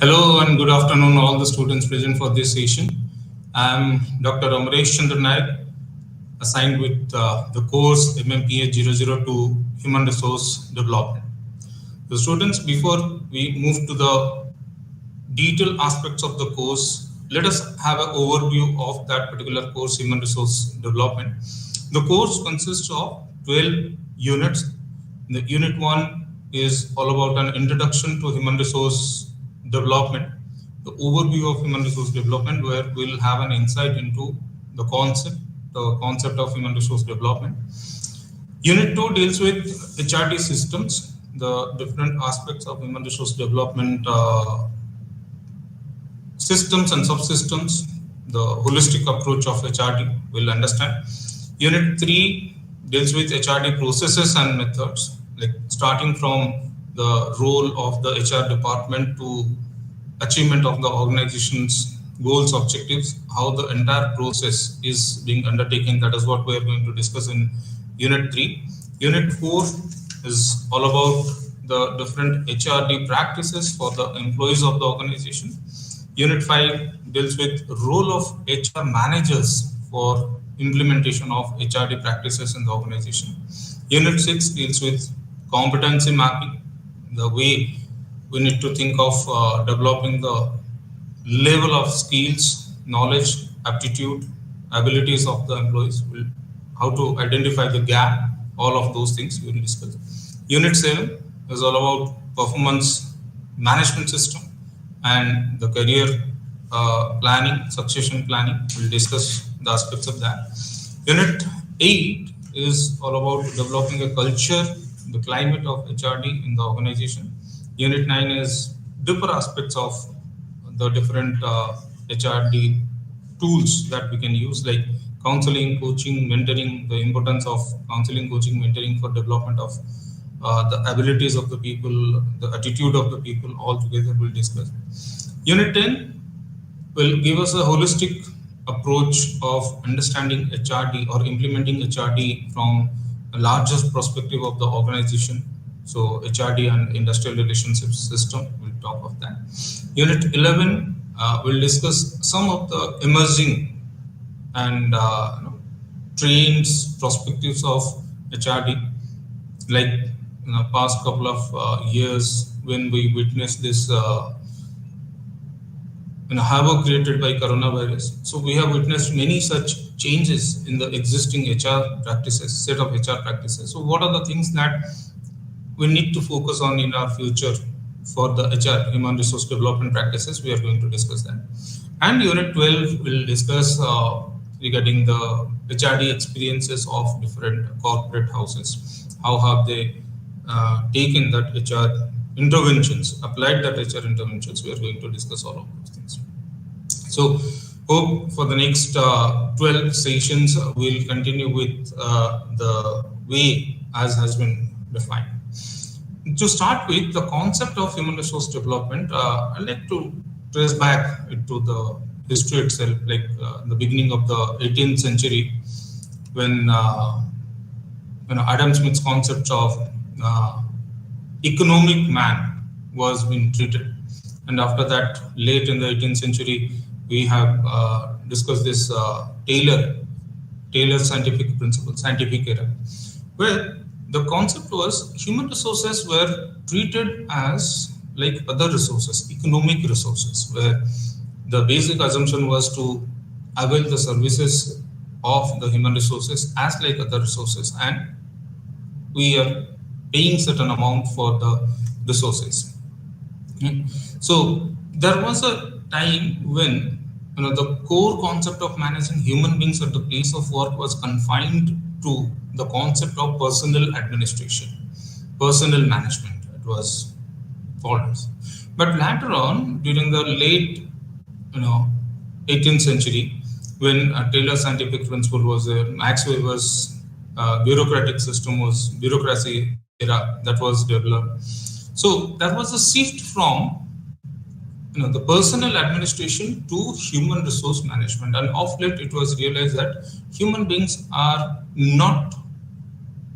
Hello and good afternoon, all the students present for this session. I'm Dr. Amresh Chandra Nayak, assigned with the course MMPA 002 Human Resource Development. The students, before we move to the detailed aspects of the course, let us have an overview of that particular course, Human Resource Development. The course consists of 12 units. The unit 1 is all about an introduction to human resource development, the overview of human resource development, where we'll have an insight into the concept of human resource development. Unit 2 deals with HRD systems, the different aspects of human resource development systems and subsystems, the holistic approach of HRD will understand. Unit 3 deals with HRD processes and methods, like starting from the role of the HR department to achievement of the organization's goals, objectives, how the entire process is being undertaken. That is what we are going to discuss in Unit 3. Unit 4 is all about the different HRD practices for the employees of the organization. Unit 5 deals with role of HR managers for implementation of HRD practices in the organization. Unit 6 deals with competency mapping, the way we need to think of developing the level of skills, knowledge, aptitude, abilities of the employees, how to identify the gap, all of those things we will discuss. Unit 7 is all about performance management system and the career planning, succession planning. We'll discuss the aspects of that. Unit 8 is all about developing a culture, the climate of HRD in the organization. Unit 9 is deeper aspects of the different HRD tools that we can use, like counseling, coaching, mentoring, the importance of counseling, coaching, mentoring for development of the abilities of the people, the attitude of the people, all together we'll discuss. Unit 10 will give us a holistic approach of understanding HRD or implementing HRD from a largest perspective of the organization. So HRD and industrial relationships system, we'll talk of that. Unit 11 will discuss some of the emerging and trends, perspectives of HRD, like in the past couple of years when we witnessed this havoc created by coronavirus. So we have witnessed many such changes in the existing HR practices, set of HR practices. So what are the things that we need to focus on in our future for the HR, human resource development practices? We are going to discuss that. And Unit 12 will discuss regarding the HRD experiences of different corporate houses. How have they taken that HR interventions, applied that HR interventions? We are going to discuss all of those things. So hope for the next 12 sessions we'll continue with the way as has been defined. To start with, the concept of human resource development, I'd like to trace back into the history itself, like the beginning of the 18th century, when Adam Smith's concept of economic man was being treated. And after that, late in the 18th century, we have discussed this Taylor scientific principle, scientific era, where the concept was human resources were treated as like other resources, economic resources, where the basic assumption was to avail the services of the human resources as like other resources, and we are paying certain amount for the resources. So there was a time when the core concept of managing human beings at the place of work was confined to the concept of personal administration, personal management. It was called. But later on, during the late 18th century, when Taylor's scientific principle was there, Max Weber's bureaucratic system was bureaucracy era that was developed. So there was a shift from the personal administration to human resource management, and of late it was realized that human beings are not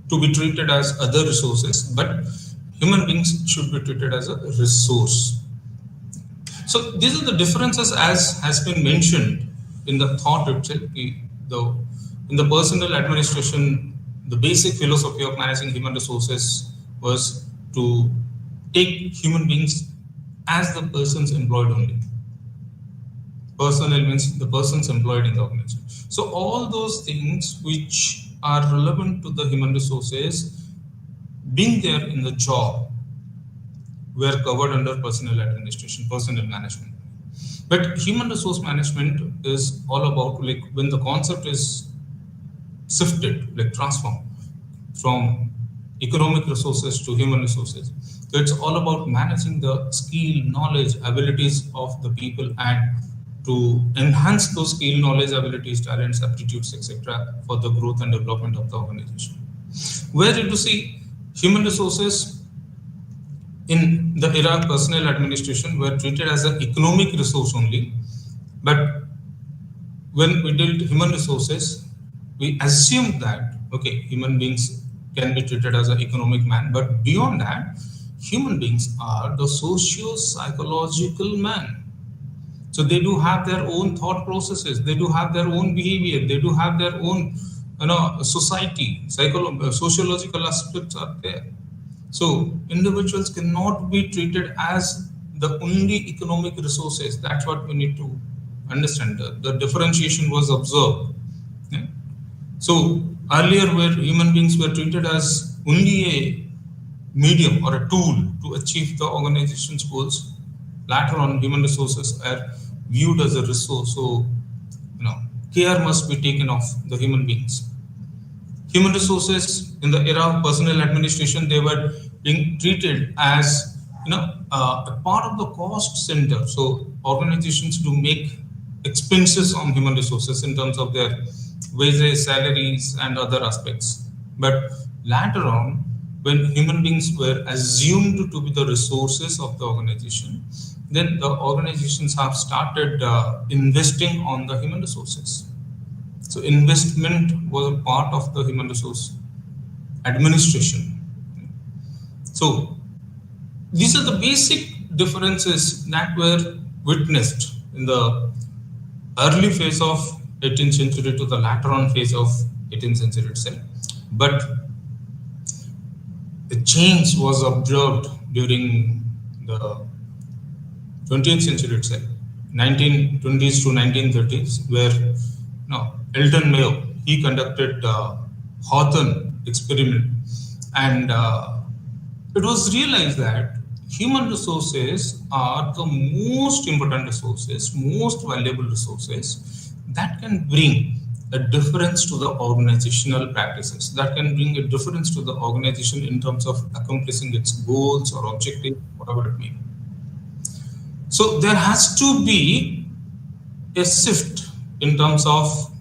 to be treated as other resources, but human beings should be treated as a resource. So these are the differences as has been mentioned in the thought itself. In the personal administration, the basic philosophy of managing human resources was to take human beings as the persons employed only. Personnel means the persons employed in the organization. So all those things which are relevant to the human resources being there in the job were covered under personnel administration, personnel management. But human resource management is all about, like, when the concept is shifted, like transformed from economic resources to human resources. So it's all about managing the skill, knowledge, abilities of the people, and to enhance those skill, knowledge, abilities, talents, aptitudes, etc., for the growth and development of the organization. Where did you see human resources in the era of personnel administration were treated as an economic resource only, but when we dealt human resources, we assumed that okay, human beings can be treated as an economic man, but beyond that, human beings are the socio-psychological man. So they do have their own thought processes, they do have their own behavior, they do have their own, society, sociological aspects are there. So individuals cannot be treated as the only economic resources. That's what we need to understand. The differentiation was observed. Yeah. So earlier, where human beings were treated as only a medium or a tool to achieve the organization's goals, later on, human resources are viewed as a resource. So, care must be taken of the human beings. Human resources in the era of personnel administration, they were being treated as a part of the cost center. So organizations do make expenses on human resources in terms of their wages, salaries, and other aspects. But later on, when human beings were assumed to be the resources of the organization, then the organizations have started investing on the human resources. So investment was a part of the human resource administration. So these are the basic differences that were witnessed in the early phase of 18th century to the later on phase of 18th century itself. But the change was observed during the 20th century itself, 1920s to 1930s, where Elton Mayo, he conducted Hawthorne experiment, and it was realized that human resources are the most important resources, most valuable resources that can bring a difference to the organizational practices, that can bring a difference to the organization in terms of accomplishing its goals or objectives, whatever it may be. So there has to be a shift in terms of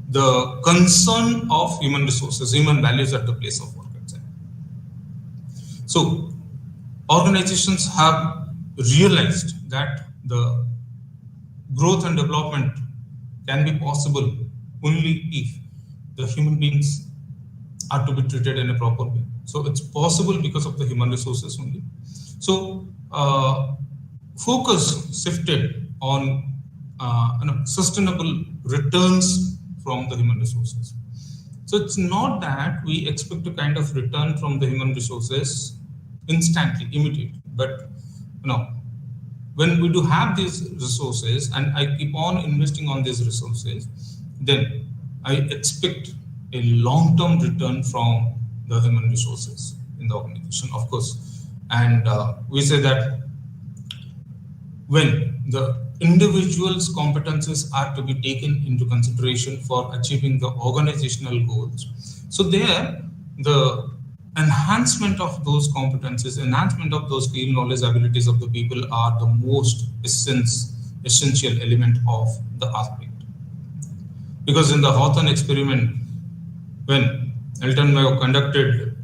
the concern of human resources, human values at the place of work. So organizations have realized that the growth and development can be possible only if the human beings are to be treated in a proper way. So it's possible because of the human resources only. So focus shifted on sustainable returns from the human resources. So it's not that we expect a kind of return from the human resources instantly, immediately, but when we do have these resources and I keep on investing on these resources, then I expect a long-term return from the human resources in the organization, of course. And we say that when the individual's competences are to be taken into consideration for achieving the organizational goals. So there, the enhancement of those competences, enhancement of those skill, knowledge, abilities of the people are the most essential element of the aspect. Because in the Hawthorne experiment, when Elton Mayo conducted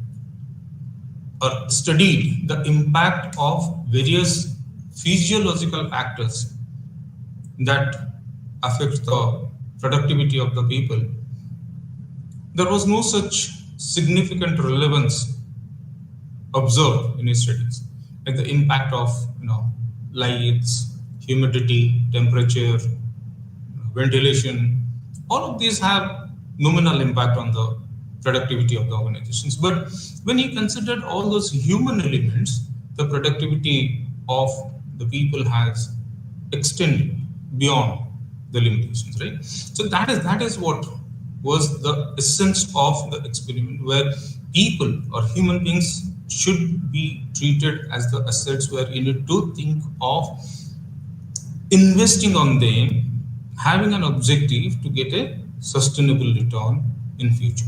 or studied the impact of various physiological factors that affect the productivity of the people, there was no such significant relevance observed in his studies, like the impact of lights, humidity, temperature, ventilation, all of these have nominal impact on the productivity of the organizations. But when you consider all those human elements, the productivity of the people has extended beyond the limitations, right? So that is what was the essence of the experiment, where people or human beings should be treated as the assets, where you need to think of investing on them, having an objective to get a sustainable return in future.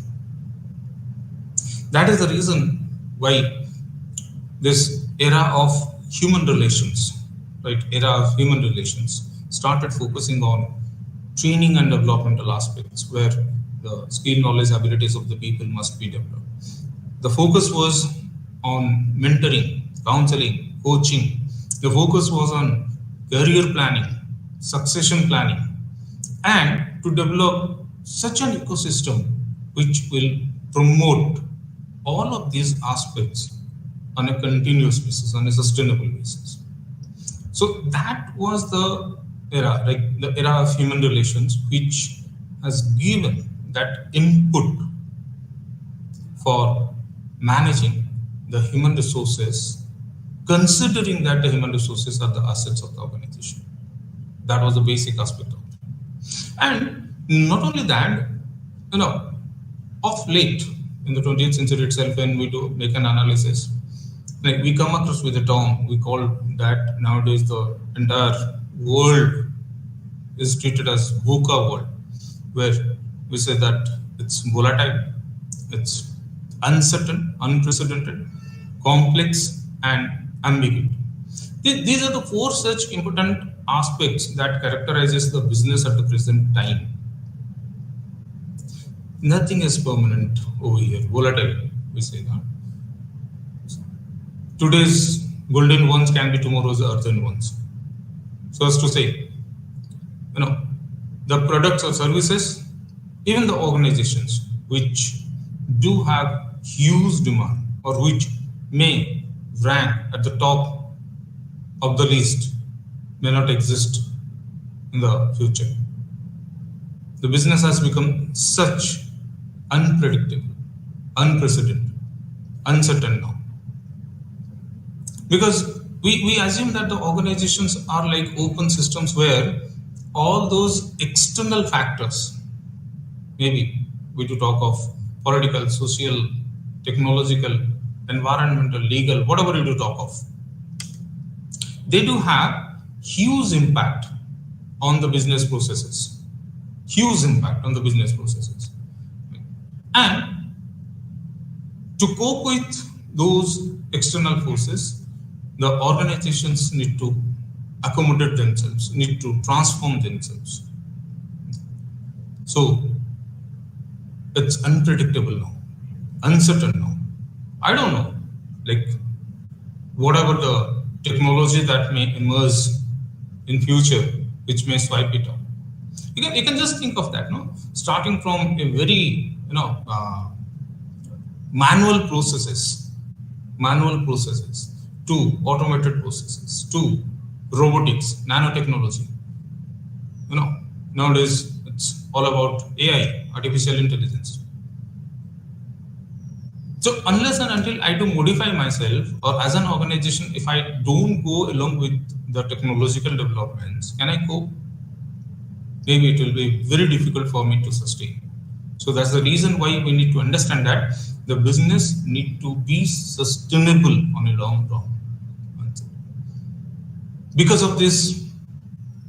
That is the reason why this era of human relations, right, era of human relations started focusing on training and developmental aspects, where the skill, knowledge, abilities of the people must be developed. The focus was on mentoring, counseling, coaching. The focus was on career planning, succession planning, and to develop such an ecosystem which will promote all of these aspects on a continuous basis, on a sustainable basis. So that was the era, like the era of human relations, which has given that input for managing the human resources, considering that the human resources are the assets of the organization. That was the basic aspect of it. And not only that, you know, of late in the 20th century itself, when we do make an analysis, like we come across with a term we call that nowadays the entire world is treated as VUCA world, where we say that it's volatile, it's uncertain, unprecedented, complex, and ambiguous. These are the four such important aspects that characterizes the business at the present time. Nothing is permanent over here. Volatile, we say that. Today's golden ones can be tomorrow's earthen ones. So as to say, you know, the products or services, even the organizations which do have huge demand or which may rank at the top of the list may not exist in the future. The business has become such unpredictable, unprecedented, uncertain now. Because we assume that the organizations are like open systems where all those external factors, maybe we do talk of political, social, technological, environmental, legal, whatever you do talk of, they do have huge impact on the business processes. Huge impact on the business processes. And to cope with those external forces, the organizations need to accommodate themselves, need to transform themselves. So it's unpredictable now, uncertain now. I don't know, like whatever the technology that may emerge in future, which may swipe it up. You can just think of that, no? Starting from a very manual processes to automated processes to robotics, nanotechnology. Nowadays it's all about AI, artificial intelligence. So unless and until I do modify myself, or as an organization, if I don't go along with the technological developments, can I cope? Maybe it will be very difficult for me to sustain. So that's the reason why we need to understand that the business need to be sustainable on a long term. Because of this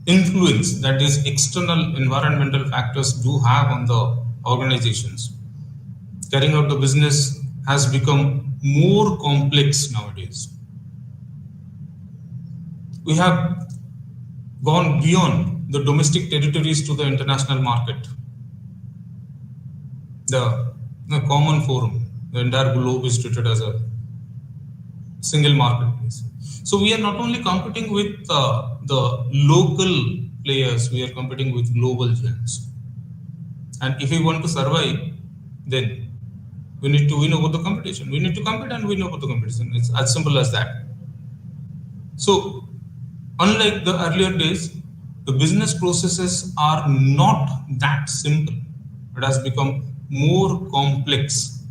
influence that these external environmental factors do have on the organizations, carrying out the business has become more complex nowadays. We have gone beyond the domestic territories to the international market. The common forum, the entire globe is treated as a single marketplace. So we are not only competing with the local players, we are competing with global giants. And if we want to survive, then we need to win over the competition. We need to compete and win over the competition. It's as simple as that. So Unlike the earlier days, the business processes are not that simple. It has become more complex.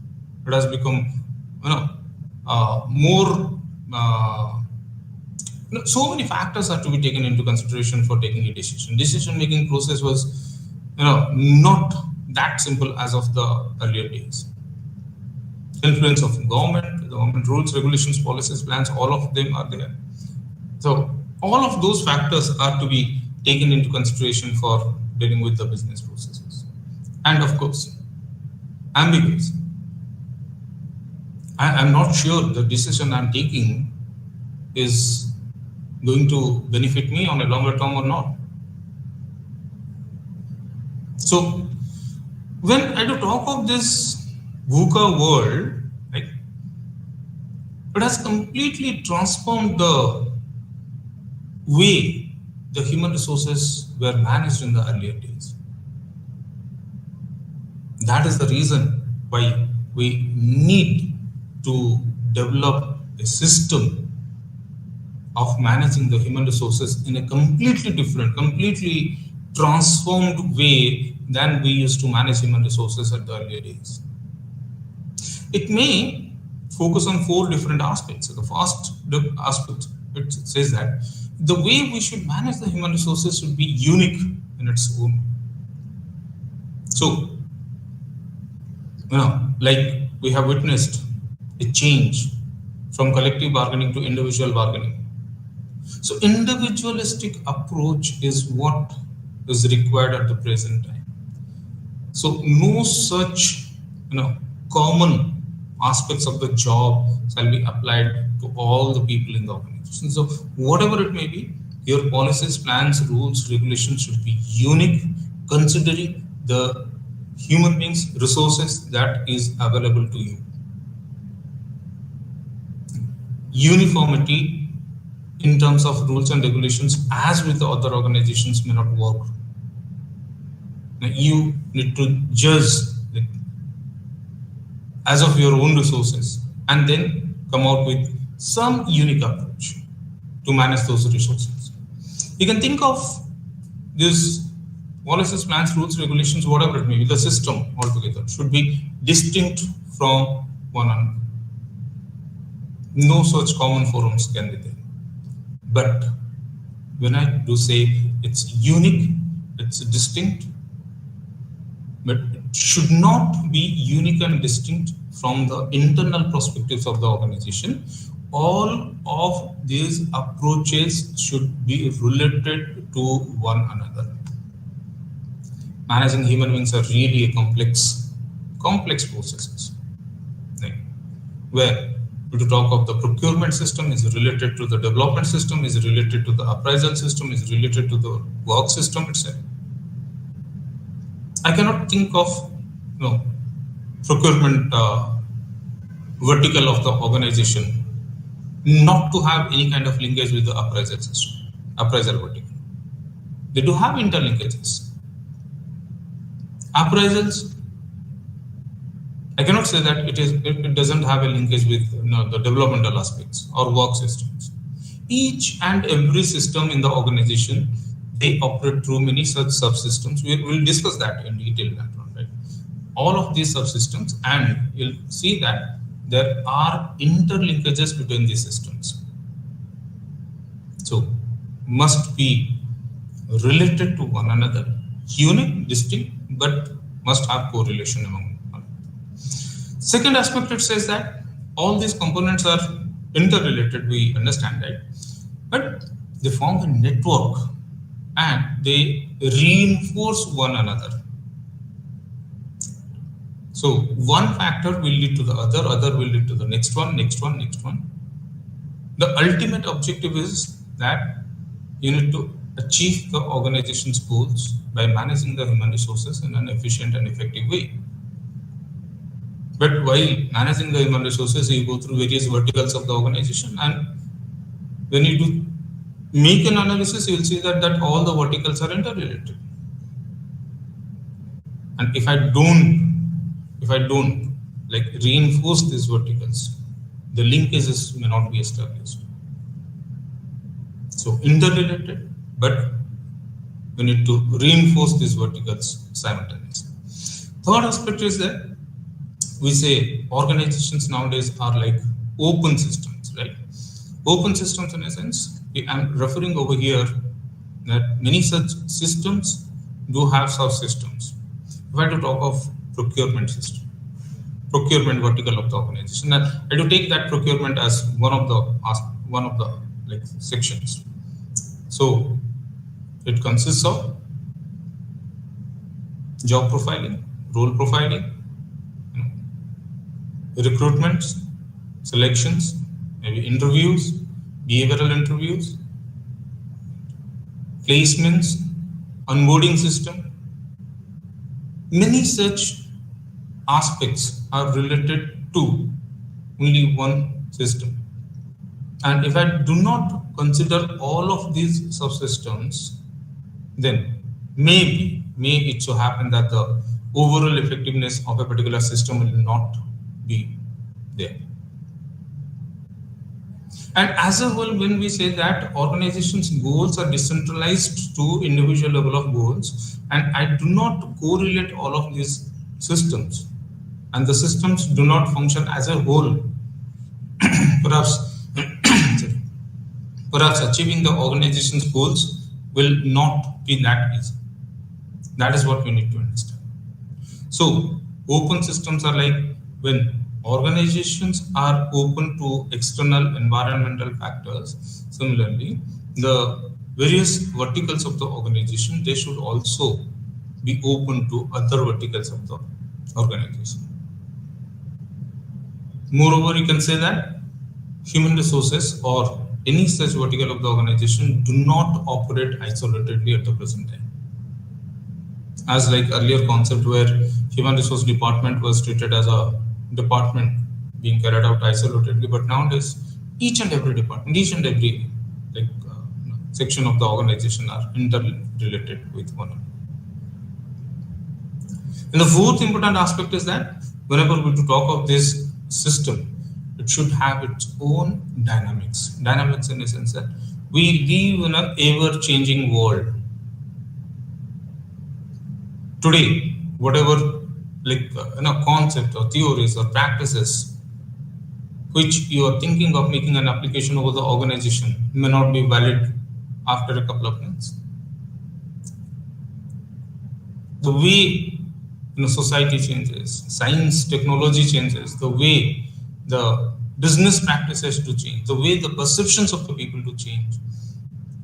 It has become, you know, more. So many factors are to be taken into consideration for taking a decision. Decision making process was, not that simple as of the earlier days. Influence of government rules, regulations, policies, plans, all of them are there. So all of those factors are to be taken into consideration for dealing with the business processes. And of course, ambiguous. I'm not sure the decision I'm taking is going to benefit me on a longer term or not. So when I do talk of this VUCA world, right, it has completely transformed the way the human resources were managed in the earlier days. That is the reason why we need to develop a system of managing the human resources in a completely different, completely transformed way than we used to manage human resources at the earlier days. It may focus on 4 different aspects. The first aspect, it says that the way we should manage the human resources should be unique in its own. So, like we have witnessed a change from collective bargaining to individual bargaining. So individualistic approach is what is required at the present time. So no such, common aspects of the job shall be applied to all the people in the organization. So whatever it may be, your policies, plans, rules, regulations should be unique, considering the human beings, resources that is available to you. Uniformity in terms of rules and regulations, as with the other organizations, may not work. Now, you need to judge as of your own resources and then come out with some unique approach to manage those resources. You can think of this policies, plans, rules, regulations, whatever it may be, the system altogether should be distinct from one another. No such common forums can be there. But when I do say it's unique, it's distinct, but it should not be unique and distinct from the internal perspectives of the organization. All of these approaches should be related to one another. Managing human beings are really a complex processes. Right? Where to talk of the procurement system is related to the development system, is related to the appraisal system, is related to the work system itself. I cannot think of procurement vertical of the organization not to have any kind of linkage with the appraisal system, appraisal vertical. They do have interlinkages. Appraisals, I cannot say that it doesn't have a linkage with the developmental aspects or work systems. Each and every system in the organization, they operate through many such subsystems. We will discuss that in detail later on, right? All of these subsystems, and you'll see that there are interlinkages between these systems. So must be related to one another, unique, distinct, but must have correlation among them. Second aspect, it says that all these components are interrelated, we understand, right? But they form a network and they reinforce one another. So one factor will lead to the other will lead to the next one. The ultimate objective is that you need to achieve the organization's goals by managing the human resources in an efficient and effective way. But while managing the human resources, you go through various verticals of the organization, and when you do make an analysis, you will see that all the verticals are interrelated. And if I don't like reinforce these verticals, the linkages may not be established. So interrelated, but we need to reinforce these verticals simultaneously. Third aspect is that we say organizations nowadays are like open systems, right? Open systems in a sense, I'm referring over here that many such systems do have subsystems. If I had to talk of procurement system, procurement vertical of the organization, and I do take that procurement as one of the like sections. So it consists of job profiling, role profiling, recruitments, selections, maybe interviews, behavioral interviews, placements, onboarding system. Many such aspects are related to only one system. And if I do not consider all of these subsystems, then may it so happen that the overall effectiveness of a particular system will not be there. And as a whole, when we say that organizations' goals are decentralized to individual level of goals, and I do not correlate all of these systems, and the systems do not function as a whole, perhaps, perhaps achieving the organization's goals will not be that easy. That is what we need to understand. So, open systems are like when organizations are open to external environmental factors. Similarly, the various verticals of the organization, they should also be open to other verticals of the organization. Moreover, you can say that human resources or any such vertical of the organization do not operate isolatedly at the present time. As like earlier concept where human resource department was treated as a department being carried out isolatedly, but nowadays each and every department, each and every like section of the organization are interrelated with one another. And the fourth important aspect is that whenever we talk of this system, it should have its own dynamics. Dynamics in the sense that we live in an ever-changing world. Today, whatever like concept or theories or practices which you are thinking of making an application over the organization may not be valid after a couple of months. The way society changes, science, technology changes, the way the business practices to change, the way the perceptions of the people to change.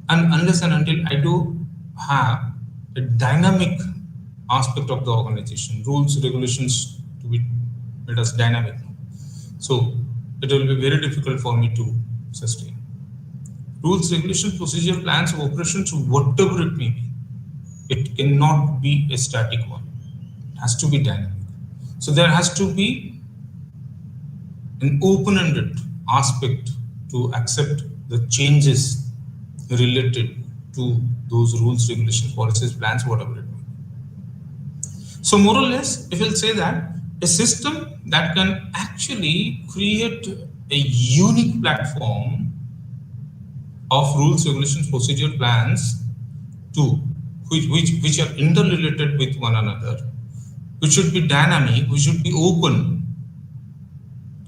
And unless and until I do have a dynamic aspect of the organization, rules, regulations to be made as dynamic, so it will be very difficult for me to sustain. Rules, regulations, procedure, plans of operations, whatever it may be, it cannot be a static one. It has to be dynamic. So there has to be an open-ended aspect to accept the changes related to those rules, regulations, policies, plans, whatever it may be. So more or less, if we'll say that a system that can actually create a unique platform of rules, regulations, procedure, plans to which are interrelated with one another, which should be dynamic, which should be open,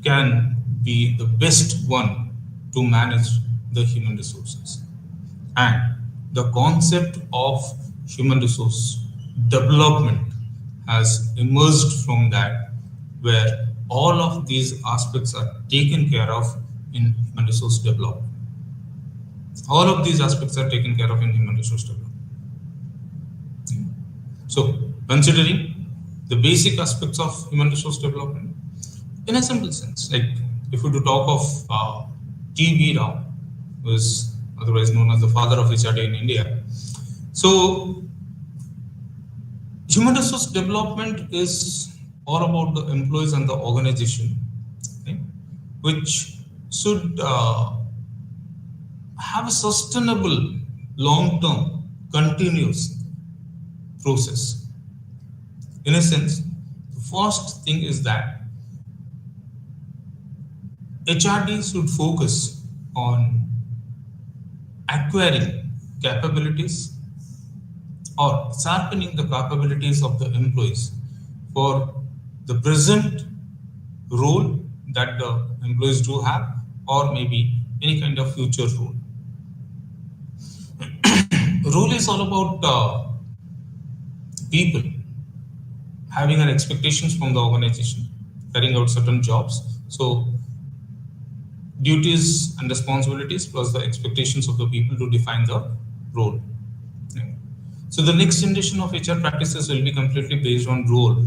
can be the best one to manage the human resources. And the concept of human resource development has emerged from that, where all of these aspects are taken care of in human resource development. All of these aspects are taken care of in human resource development. So, considering the basic aspects of human resource development, in a simple sense, like if we do talk of T.B. Rao, who is otherwise known as the father of HRD in India. So, human resource development is all about the employees and the organization, okay, which should have a sustainable, long-term, continuous process. In a sense, the first thing is that HRD should focus on acquiring capabilities or sharpening the capabilities of the employees for the present role that the employees do have, or maybe any kind of future role. Role is all about people having an expectations from the organization, carrying out certain jobs. So duties and responsibilities plus the expectations of the people to define the role. So the next generation of HR practices will be completely based on role,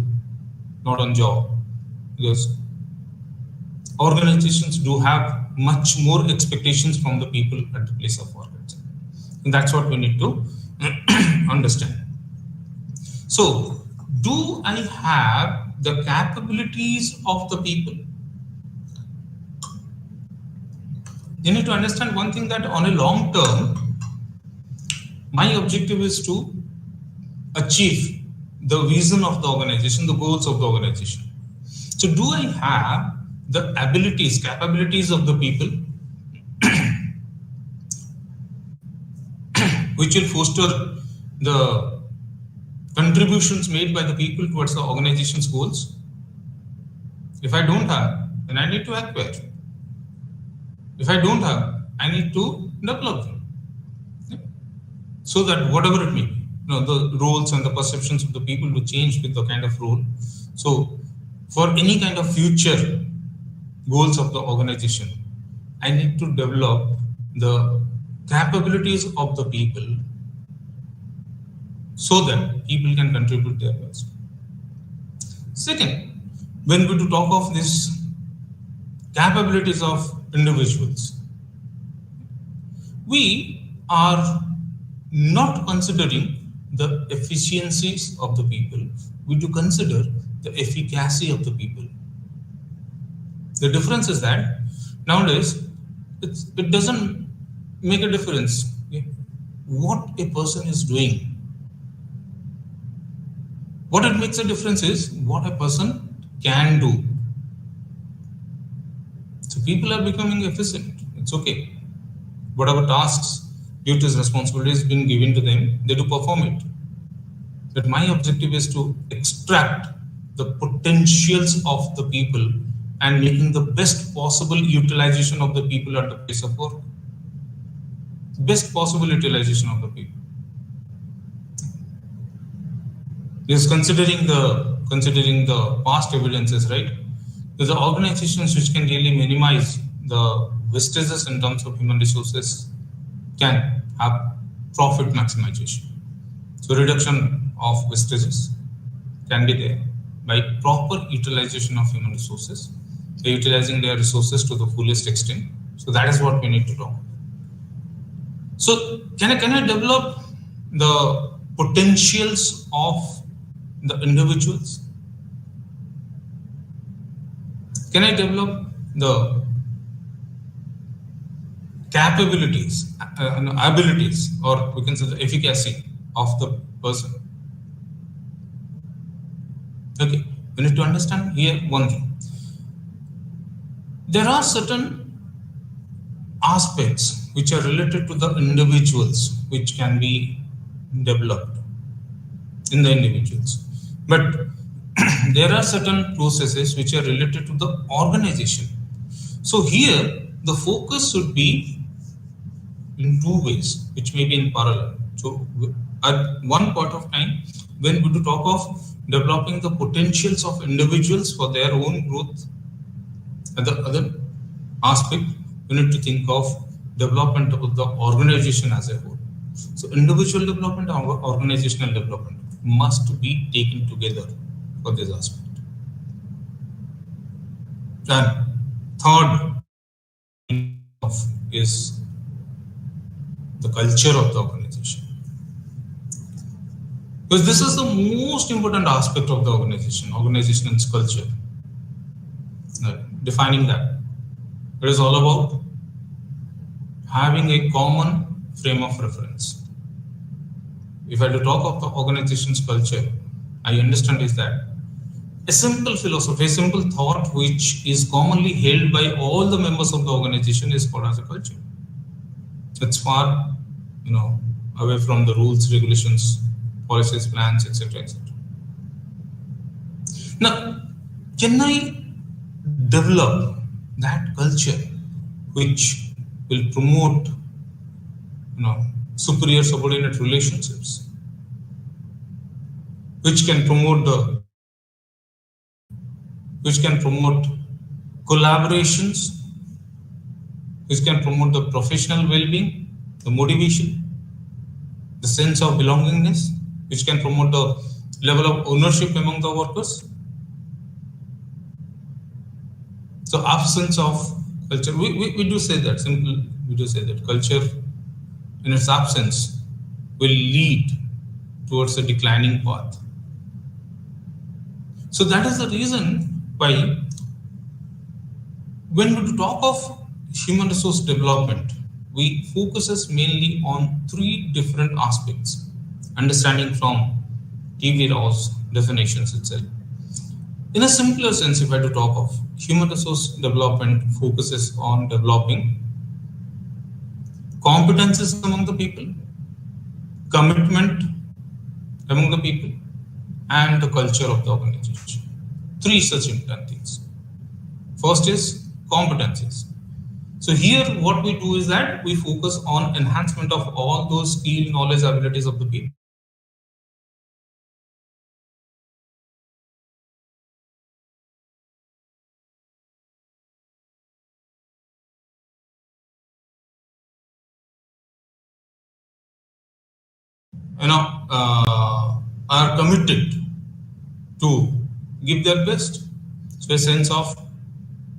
not on job, because organizations do have much more expectations from the people at the place of work. And that's what we need to understand. So, do I have the capabilities of the people? You need to understand one thing, that on a long term, my objective is to achieve the vision of the organization, the goals of the organization. So do I have the abilities, capabilities of the people which will foster the contributions made by the people towards the organization's goals? If I don't have, then I need to acquire. If I don't have, I need to develop them. So that whatever it may be, the roles and the perceptions of the people to change with the kind of role. So for any kind of future goals of the organization, I need to develop the capabilities of the people so that people can contribute their best. Second, when we do talk of these capabilities of individuals, we are not considering the efficiencies of the people, we do consider the efficacy of the people. The difference is that nowadays it doesn't make a difference what a person is doing. What it makes a difference is what a person can do. So people are becoming efficient. It's okay. Whatever tasks, duties, responsibilities being given to them, they do perform it. But my objective is to extract the potentials of the people and making the best possible utilization of the people at the place of work. Best possible utilization of the people. Is considering the past evidences, right? There's organizations which can really minimize the wastages in terms of human resources can have profit maximization. So reduction of wastages can be there by proper utilization of human resources, by utilizing their resources to the fullest extent. So that is what we need to talk. So can I develop the potentials of the individuals? Can I develop the capabilities, abilities, or we can say the efficacy of the person? Okay, we need to understand here one thing. There are certain aspects which are related to the individuals which can be developed in the individuals. But there are certain processes which are related to the organization. So here the focus should be in two ways, which may be in parallel. So at one point of time, when we do talk of developing the potentials of individuals for their own growth, at the other aspect, we need to think of development of the organization as a whole. So individual development and organizational development must be taken together for this aspect. And third is the culture of the organization. Because this is the most important aspect of the organization, organization's culture. Defining that. It is all about having a common frame of reference. If I do talk of the organization's culture, I understand is that a simple philosophy, a simple thought which is commonly held by all the members of the organization is called as a culture. It's far you know, away from the rules, regulations, policies, plans, etc., etc. Now, can I develop that culture which will promote, superior subordinate relationships, which can promote collaborations, which can promote the professional well-being, the motivation, the sense of belongingness, which can promote the level of ownership among the workers. So absence of culture, we do say that, simple, we do say that culture in its absence will lead towards a declining path. So that is the reason why when we talk of human resource development, we focuses mainly on three different aspects, understanding from TV Raw's definitions itself. In a simpler sense, if I to talk of human resource development focuses on developing competences among the people, commitment among the people, and the culture of the organization. Three such important things. First is competencies. So here what we do is that we focus on enhancement of all those skill, knowledge, abilities of the people. Are committed to give their best. So a sense of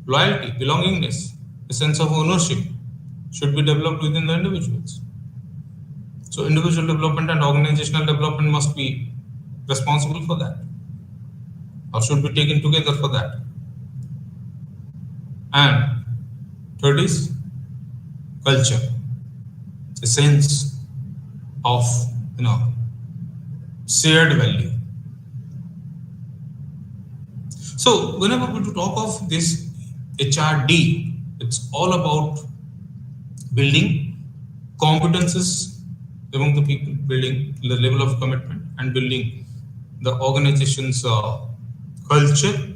loyalty, belongingness, a sense of ownership should be developed within the individuals. So individual development and organizational development must be responsible for that, or should be taken together for that. And third is culture, a sense of shared value. So whenever we talk of this HRD, it's all about building competences among the people, building the level of commitment, and building the organization's culture,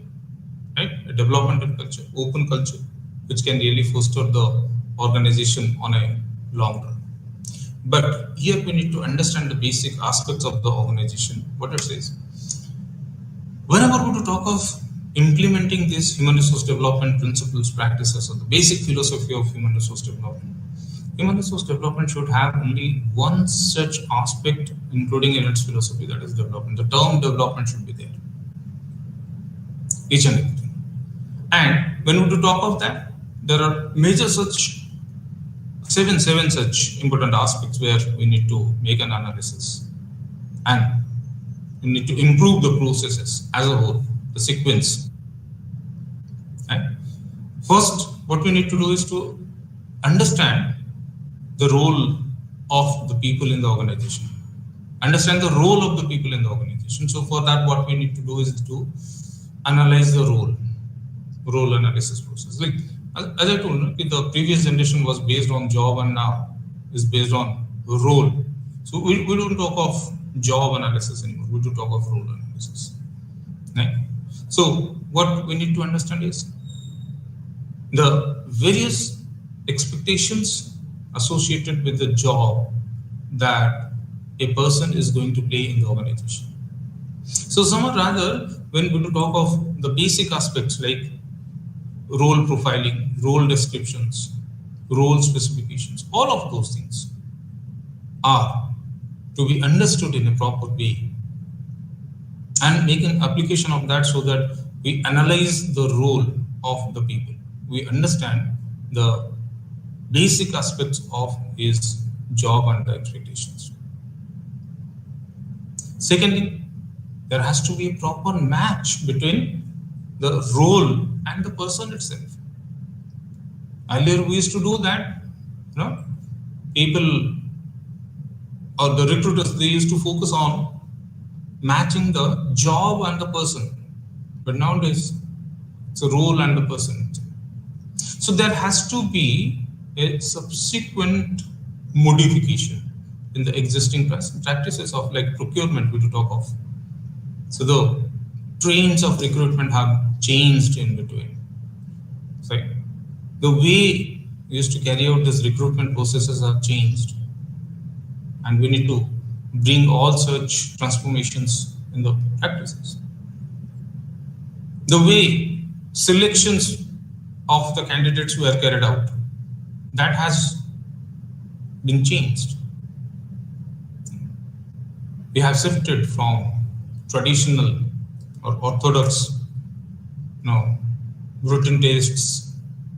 right? A developmental culture, open culture, which can really foster the organization on a long run. But here we need to understand the basic aspects of the organization. What it says. Whenever we talk of implementing these human resource development principles, practices, or the basic philosophy of human resource development should have only one such aspect, including in its philosophy, that is development. The term development should be there, each and everything. And when we talk of that, there are major such seven such important aspects where we need to make an analysis, and we need to improve the processes as a whole, the sequence. And first, what we need to do is to understand the role of the people in the organization. Understand the role of the people in the organization. So for that, what we need to do is to analyze the role analysis process. Like as I told you, the previous generation was based on job and now is based on role. So we don't talk of job analysis anymore. We do talk of role analysis. Right? So what we need to understand is the various expectations associated with the job that a person is going to play in the organization. So somewhat rather, when we talk of the basic aspects like role profiling, role descriptions, role specifications, all of those things are to be understood in a proper way and make an application of that so that we analyze the role of the people. We understand the basic aspects of his job and the expectations. Secondly, there has to be a proper match between the role and the person itself. Earlier we used to do that, people or the recruiters, they used to focus on matching the job and the person. But nowadays, it's a role and the person. So there has to be a subsequent modification. in the existing practices of like procurement we to talk of. So the trains of recruitment have changed in between. Right? The way we used to carry out these recruitment processes have changed, and we need to bring all such transformations in the practices. The way selections of the candidates were carried out, that has been changed. We have shifted from traditional or orthodox, written tests,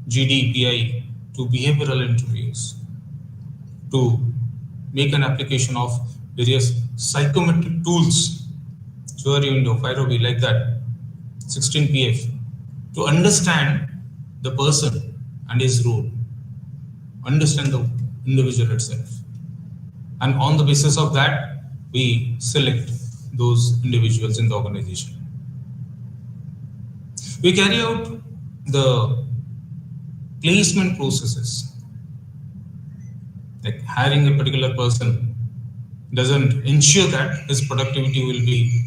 GDPI, to behavioral interviews, to make an application of various psychometric tools, Pyrobi, like that, 16PF, to understand the person and his role, understand the individual itself. And on the basis of that, we select those individuals in the organization. We carry out the placement processes. Like hiring a particular person doesn't ensure that his productivity will be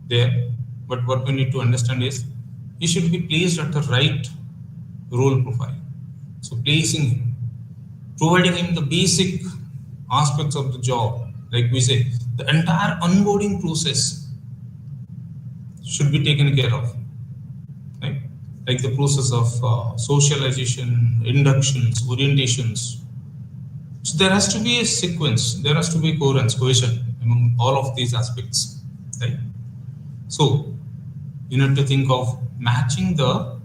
there. But what we need to understand is he should be placed at the right role profile. So placing him, providing him the basic aspects of the job, like we say, the entire onboarding process should be taken care of, right? Like the process of socialization, inductions, orientations. So there has to be a sequence, there has to be coherence, cohesion among all of these aspects, right? So you need to think of matching the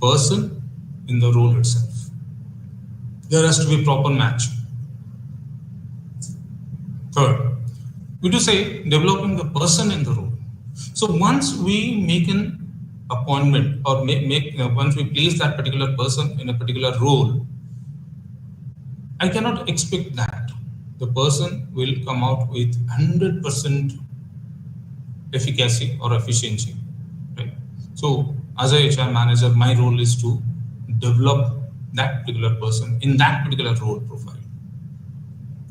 person in the role itself. There has to be proper match. Third, we do say developing the person in the role. So once we make an appointment or once we place that particular person in a particular role, I cannot expect that the person will come out with 100% efficacy or efficiency, right? So as a HR manager, my role is to develop that particular person in that particular role profile.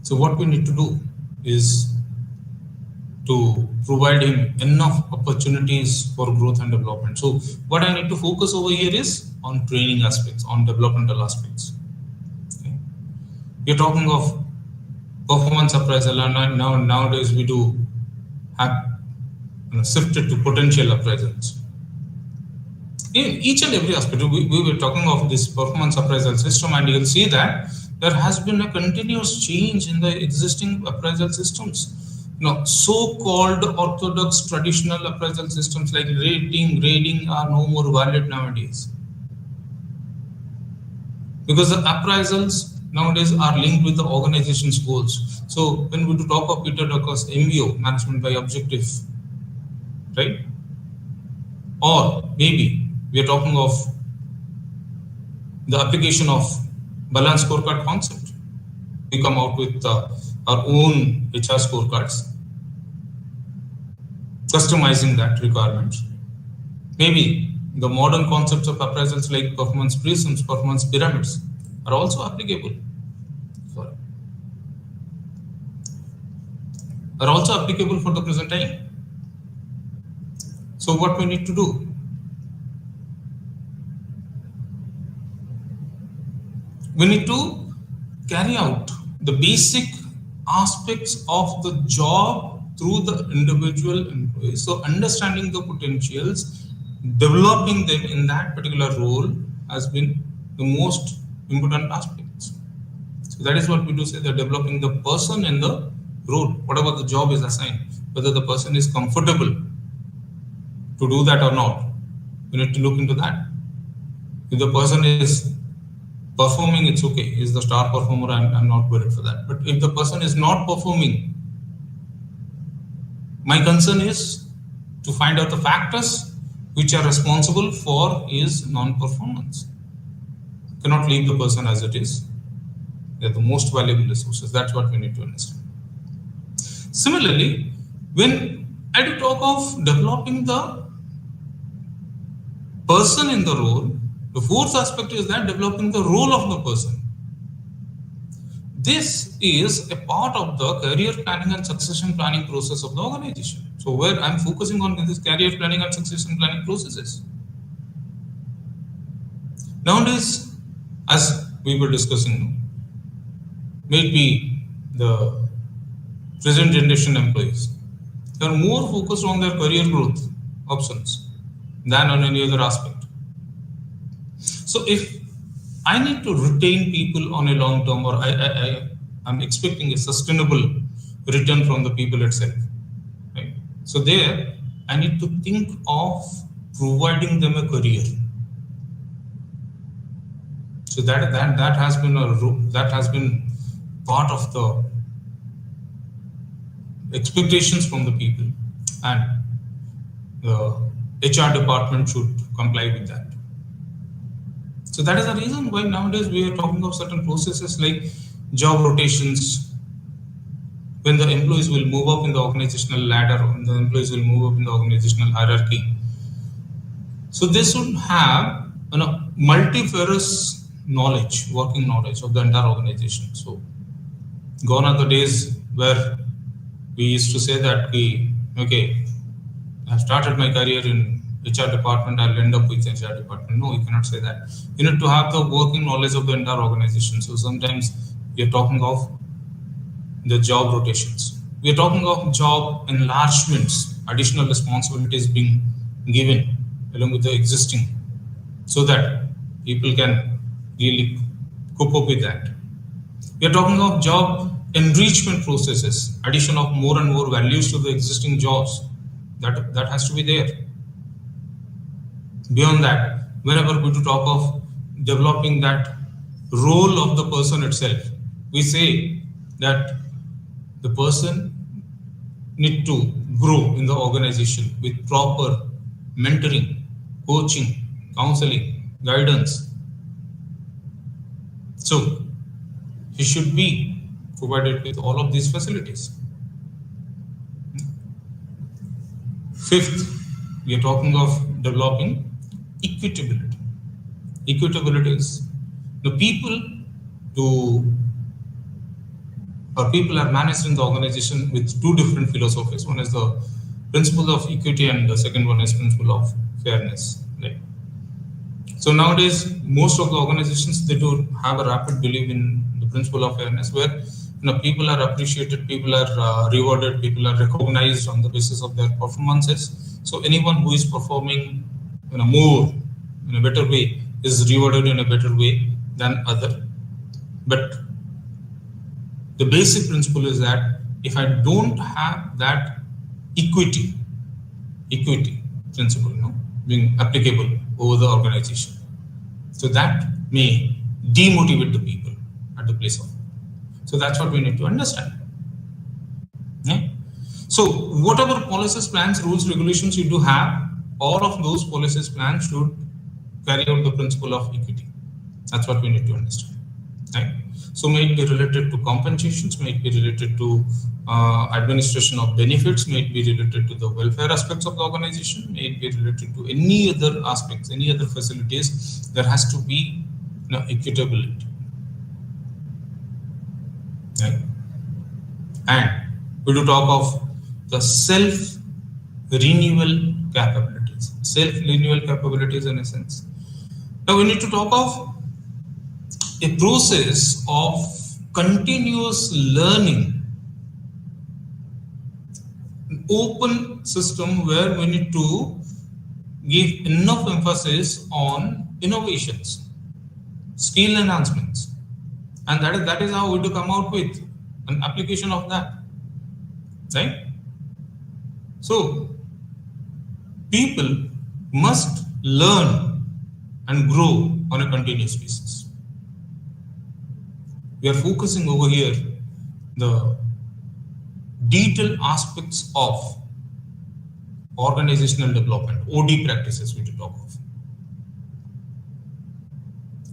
So what we need to do is to provide him enough opportunities for growth and development. So what I need to focus over here is on training aspects, on developmental aspects. Okay. We're talking of performance appraisal, and nowadays we do have shifted to potential appraisals. In each and every aspect, we were talking of this performance appraisal system, and you'll see that there has been a continuous change in the existing appraisal systems. So-called orthodox traditional appraisal systems like grading are no more valid nowadays. Because the appraisals nowadays are linked with the organization's goals. So when we talk of Peter Drucker's MBO, management by objective, right? Or maybe we are talking of the application of balanced scorecard concept. We come out with our own HR scorecards, customizing that requirement. Maybe the modern concepts of appraisals like performance prisms, performance pyramids are also applicable. Are also applicable for the present time. So what we need to do? We need to carry out the basic aspects of the job through the individual employee. So understanding the potentials, developing them in that particular role has been the most important aspects. So that is what we do say, that developing the person in the role, whatever the job is assigned, whether the person is comfortable to do that or not. We need to look into that. If the person is performing, it's okay. He's the star performer, I'm not worried for that. But if the person is not performing, my concern is to find out the factors which are responsible for his non-performance. Cannot leave the person as it is. They're the most valuable resources. That's what we need to understand. Similarly, when I do talk of developing the person in the role, the fourth aspect is that developing the role of the person. This is a part of the career planning and succession planning process of the organization. So where I'm focusing on this career planning and succession planning processes. Nowadays, as we were discussing, maybe the present generation employees are more focused on their career growth options than on any other aspect. So if I need to retain people on a long term, or I'm expecting a sustainable return from the people itself, right? So there, I need to think of providing them a career. So that has been that has been part of the expectations from the people, and the HR department should comply with that. So that is the reason why nowadays we are talking of certain processes like job rotations, when the employees will move up in the organizational ladder, when the employees will move up in the organizational hierarchy. So they should have multifarious knowledge, working knowledge of the entire organization. So gone are the days where we used to say that okay, I've started my career in HR department, I'll end up with HR department. No, you cannot say that. You need to have the working knowledge of the entire organization. So sometimes we are talking of the job rotations. We are talking of job enlargements, additional responsibilities being given along with the existing, so that people can really cope up with that. We are talking of job enrichment processes, addition of more and more values to the existing jobs. That has to be there. Beyond that, whenever we talk of developing that role of the person itself, we say that the person need to grow in the organization with proper mentoring, coaching, counseling, guidance. So he should be provided with all of these facilities. Fifth, we are talking of developing equitability. Equitability is the people are managed in the organization with two different philosophies. One is the principle of equity, and the second one is principle of fairness. Right? So nowadays, most of the organizations, they do have a rapid belief in the principle of fairness, where people are appreciated, people are rewarded, people are recognized on the basis of their performances. So anyone who is performing more in a better way is rewarded in a better way than other. But the basic principle is that if I don't have that equity principle being applicable over the organization, so that may demotivate the people at the place of. So that's what we need to understand. Yeah? So whatever policies, plans, rules, regulations you do have, all of those policies, plans should carry out the principle of equity. That's what we need to understand. Right? So may it be related to compensations, may it be related to administration of benefits, may it be related to the welfare aspects of the organization, may it be related to any other aspects, any other facilities. There has to be equitability. Right? And we do talk of the self-renewal capabilities. Self-renewal capabilities in a sense. Now we need to talk of a process of continuous learning, an open system where we need to give enough emphasis on innovations, skill enhancements, and that is how we do come out with an application of that, right? So people must learn and grow on a continuous basis. We are focusing over here the detailed aspects of organizational development, OD practices we talk of,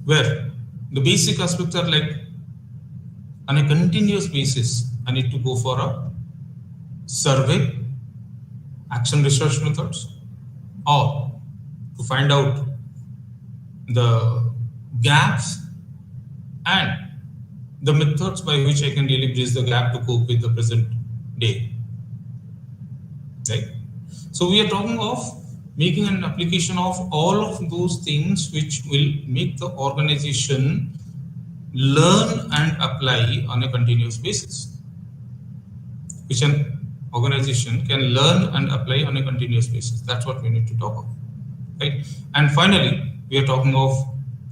where the basic aspects are like, on a continuous basis, I need to go for a survey, action research methods, or to find out the gaps and the methods by which I can really bridge the gap to cope with the present day, right? So we are talking of making an application of all of those things which will make the organization learn and apply on a continuous basis, which an organization can learn and apply on a continuous basis. That's what we need to talk about, right? And finally, we are talking of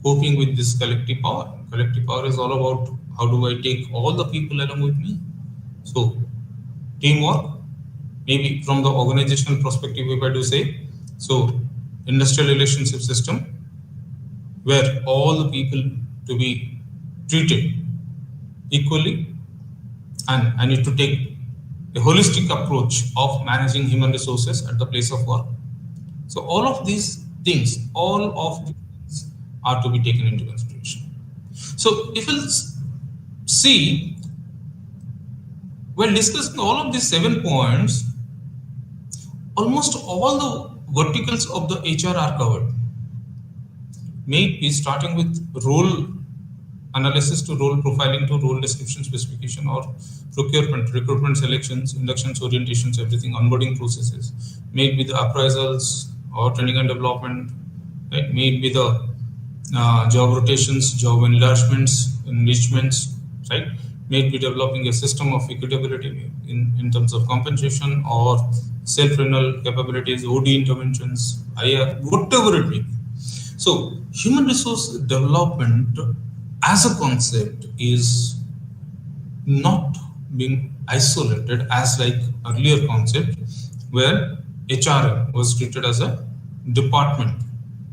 coping with this collective power. Collective power is all about how do I take all the people along with me. So teamwork, maybe from the organizational perspective, if I do say, so industrial relationship system where all the people to be treated equally, and I need to take a holistic approach of managing human resources at the place of work. So all of these things, are to be taken into consideration. So if we'll see, while discussing all of these 7 points, almost all the verticals of the HR are covered. Maybe starting with role analysis to role profiling to role description specification or procurement, recruitment selections, inductions, orientations, everything, onboarding processes, maybe the appraisals or training and development, right? Maybe the job rotations, job enrichments, right? Maybe developing a system of equitability in terms of compensation or self-renewal capabilities, OD interventions, IR, whatever it may be. So human resource development as a concept is not being isolated as like earlier concept where HRM was treated as a department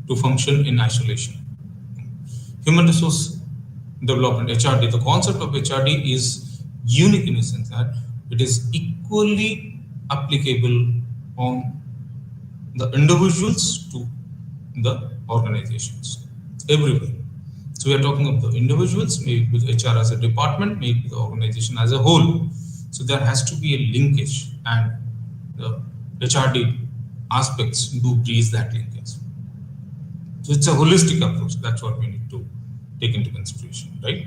to function in isolation. Human resource development, HRD, the concept of HRD is unique in a sense that it is equally applicable on the individuals to the organizations, everywhere. So we are talking of the individuals, maybe with HR as a department, maybe the organization as a whole. So there has to be a linkage, and the HRD aspects do breeze that linkage. So it's a holistic approach. That's what we need to take into consideration, right?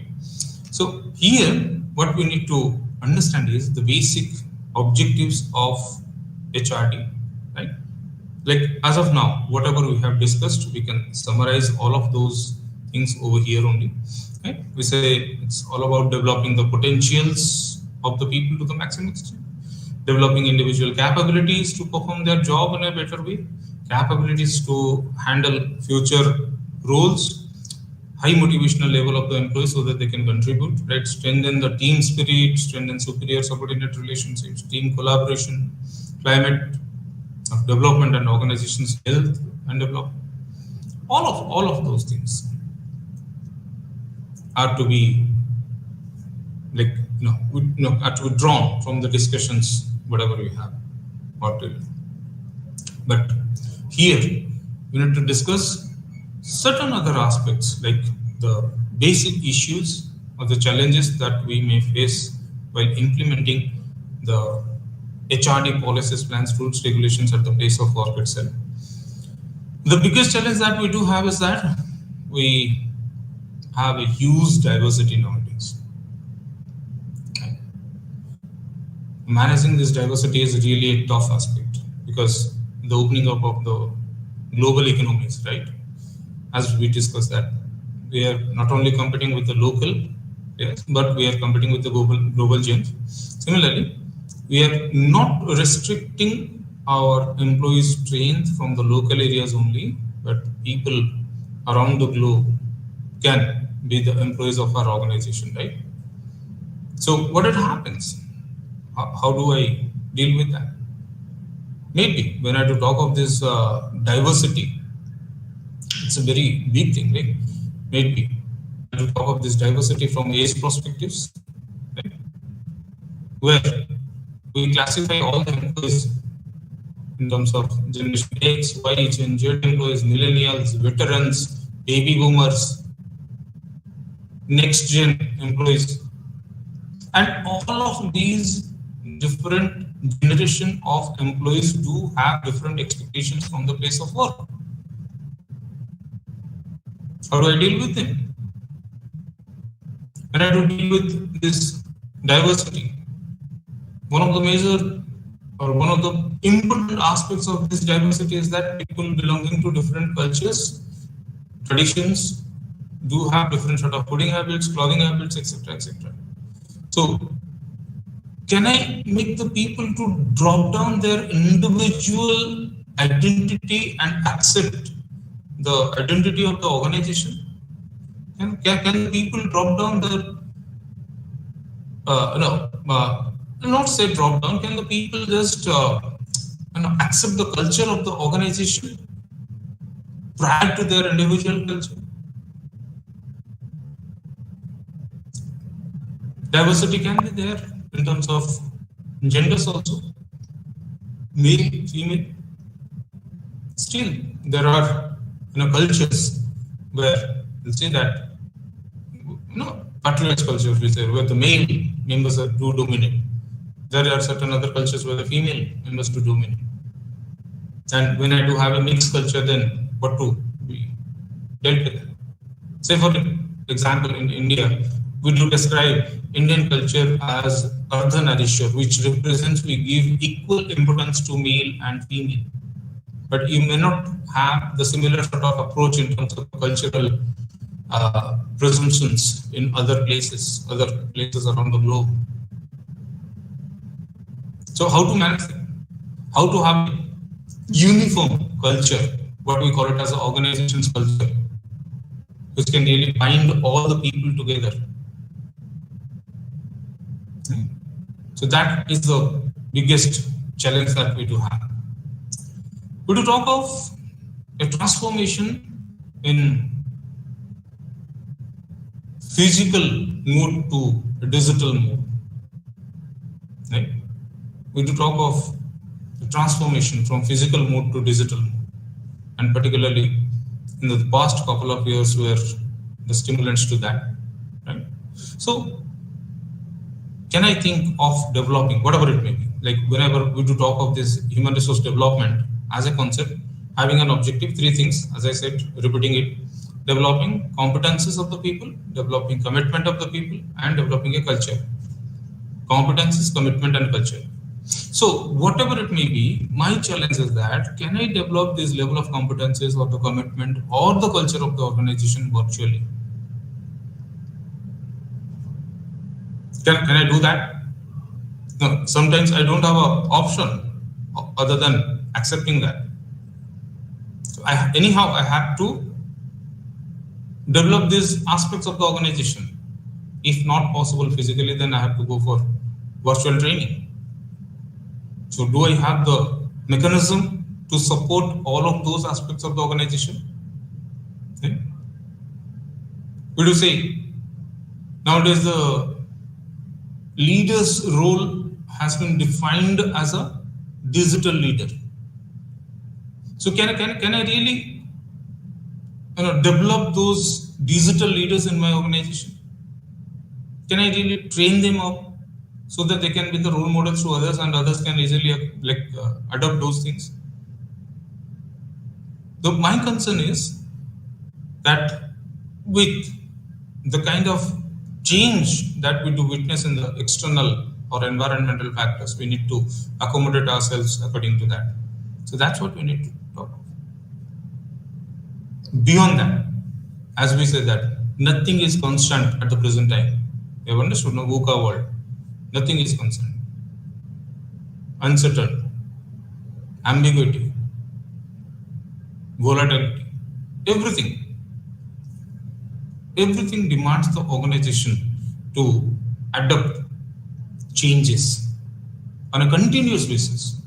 So here, what we need to understand is the basic objectives of HRD, right? Like as of now, whatever we have discussed, we can summarize all of those things over here only, right? We say it's all about developing the potentials of the people to the maximum extent, developing individual capabilities to perform their job in a better way, capabilities to handle future roles, high motivational level of the employees so that they can contribute, right? Strengthen the team spirit, strengthen superior subordinate relationships, team collaboration, climate of development and organization's health and development. All of those things are to be like are to be drawn from the discussions whatever we have. But here we need to discuss certain other aspects like the basic issues or the challenges that we may face while implementing the HRD policies, plans, rules, regulations at the place of work itself. The biggest challenge that we do have is that we have a huge diversity nowadays. Okay. Managing this diversity is really a tough aspect because the opening up of the global economies, right? As we discussed that, we are not only competing with the local players, but we are competing with the global giants. Similarly, we are not restricting our employees' strength from the local areas only, but people around the globe can be the employees of our organization, right? So what it happens? How do I deal with that? Maybe when I do talk of this diversity, it's a very big thing, right? Maybe to talk of this diversity from age perspectives, right? Where we classify all the employees in terms of generation X, Y, and Z employees, millennials, veterans, baby boomers, next gen employees, and all of these different generation of employees do have different expectations from the place of work. How do I deal with them? When I do deal with this diversity, one of the major or one of the important aspects of this diversity is that people belonging to different cultures, traditions, do have different sort of fooding habits, clothing habits, etc., etc. So, can I make the people to drop down their individual identity and accept the identity of the organization? Can people drop down their no, not say drop down. Can the people just accept the culture of the organization prior to their individual culture? Diversity can be there in terms of genders also, male, female. Still, there are cultures where we'll say that patronage culture which is where the male members do dominate. There are certain other cultures where the female members do dominate. And when I do have a mixed culture, then what to be dealt with? Say for example, in India, we do describe Indian culture as Ardhanarishwar, which represents we give equal importance to male and female. But you may not have the similar sort of approach in terms of cultural presumptions in other places around the globe. So how to manage it? How to have a uniform culture, what we call it as an organization's culture, which can really bind all the people together. So that is the biggest challenge that we do have. We do talk of a transformation in physical mode to a digital mode. Right? We do talk of the transformation from physical mode to digital mode, and particularly in the past couple of years were the stimulants to that. Right? So, can I think of developing whatever it may be? Like whenever we do talk of this human resource development as a concept, having an objective, three things, as I said, repeating it: developing competences of the people, developing commitment of the people, and developing a culture. Competences, commitment, and culture. So whatever it may be, my challenge is that can I develop this level of competences or the commitment or the culture of the organization virtually? Can I do that? No, sometimes I don't have an option other than accepting that. So I have to develop these aspects of the organization. If not possible physically, then I have to go for virtual training. So do I have the mechanism to support all of those aspects of the organization? Okay. Would you say nowadays the leader's role has been defined as a digital leader? So can I really develop those digital leaders in my organization? Can I really train them up so that they can be the role models to others and others can easily adopt those things? So my concern is that with the kind of change that we do witness in the external or environmental factors, we need to accommodate ourselves according to that. So that's what we need to talk about. Beyond that, as we say that nothing is constant at the present time. You have understood, no VUCA world. Nothing is constant. Uncertain, ambiguity, volatility, everything demands the organization to adapt changes on a continuous basis.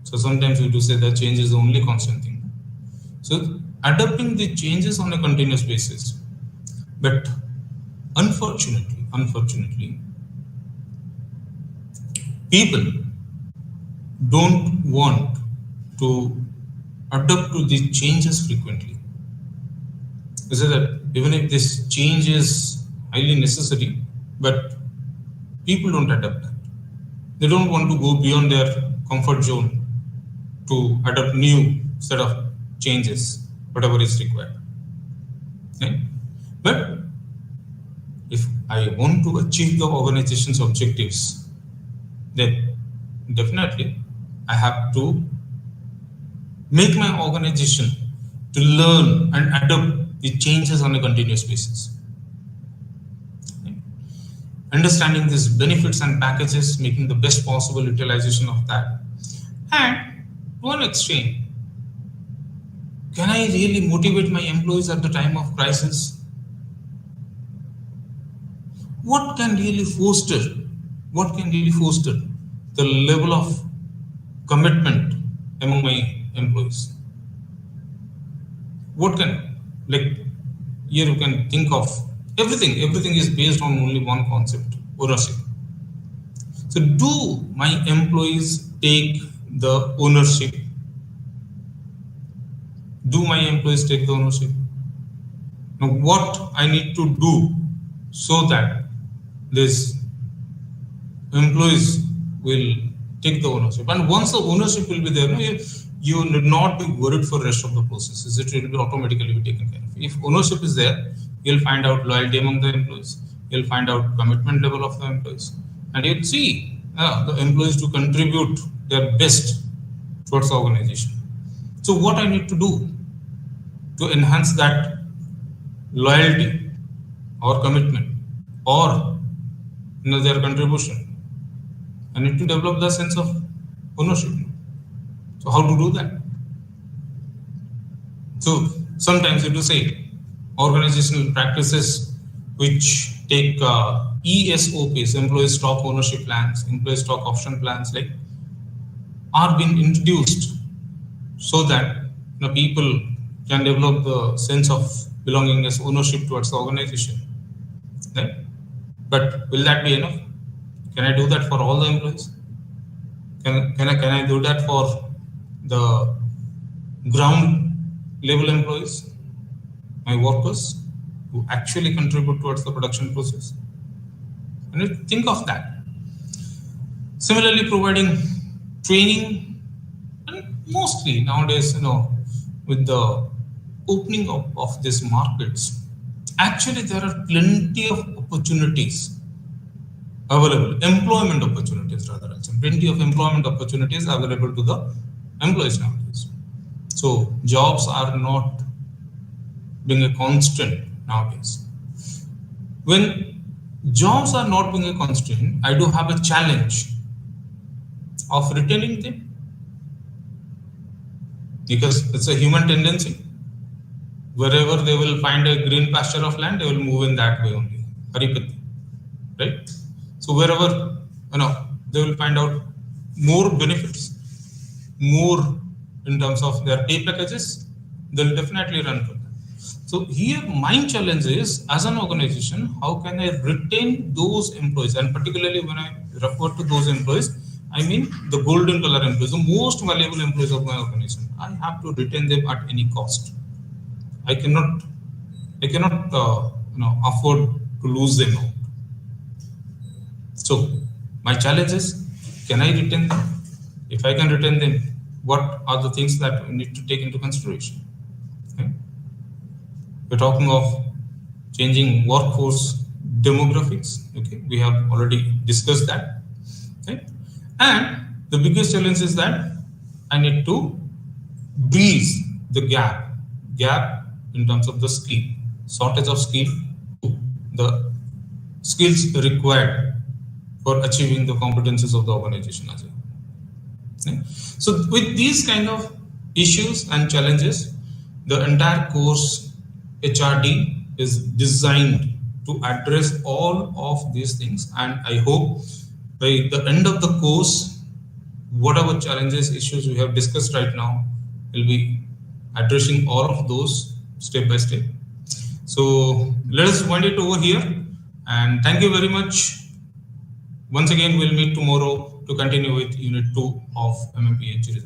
So sometimes we do say that change is the only constant thing. So adapting the changes on a continuous basis. But unfortunately, people don't want to adapt to these changes frequently. They say that even if this change is highly necessary, but people don't adapt that. They don't want to go beyond their comfort zone to adapt new set of changes, whatever is required. Okay? But if I want to achieve the organization's objectives, then definitely I have to make my organization to learn and adapt the changes on a continuous basis. Understanding these benefits and packages, making the best possible utilization of that. And to an extent, can I really motivate my employees at the time of crisis? What can really foster? What can really foster the level of commitment among my employees? What can, like, here you can think of everything. Everything is based on only one concept: ownership. So, do my employees take the ownership? Do my employees take the ownership? Now, what I need to do so that these employees will take the ownership? And once the ownership will be there, you need not be worried for the rest of the processes. It will be automatically be taken care of. If ownership is there, you'll find out loyalty among the employees. You'll find out commitment level of the employees, and you'll see the employees to contribute their best towards the organization. So, what I need to do to enhance that loyalty or commitment or their contribution, I need to develop the sense of ownership. So, how to do that? So, sometimes you do say organizational practices which take ESOPs, employee stock ownership plans, employee stock option plans, like, are being introduced so that people can develop the sense of belonging as ownership towards the organization. Right? But will that be enough? Can I do that for all the employees? Can I do that for the ground level employees, my workers who actually contribute towards the production process? And you think of that. Similarly, providing training, and mostly nowadays, with the opening up of these markets, actually there are plenty of opportunities available, employment opportunities rather, plenty of employment opportunities available to the employees nowadays. So jobs are not being a constant nowadays. When jobs are not being a constant, I do have a challenge of retaining them, because it's a human tendency. Wherever they will find a green pasture of land, they will move in that way only. Haripati, right? So wherever they will find out more benefits, more in terms of their pay packages, they'll definitely run for that. So here my challenge is, as an organization, how can I retain those employees? And particularly when I refer to those employees, I mean the golden color employees, the most valuable employees of my organization. I have to retain them at any cost. I cannot afford to lose them out. So my challenge is, can I retain them? If I can retain them, what are the things that we need to take into consideration? Okay. We're talking of changing workforce demographics. Okay, we have already discussed that. Okay. And the biggest challenge is that I need to bridge the gap in terms of the skill, shortage of skill, to the skills required for achieving the competencies of the organization as well. Okay. So with these kind of issues and challenges, the entire course HRD is designed to address all of these things, and I hope by the end of the course, whatever challenges, issues we have discussed right now, will be addressing all of those step by step. So let us wind it over here, and thank you very much. Once again, we'll meet tomorrow to continue with Unit 2 of MMPH.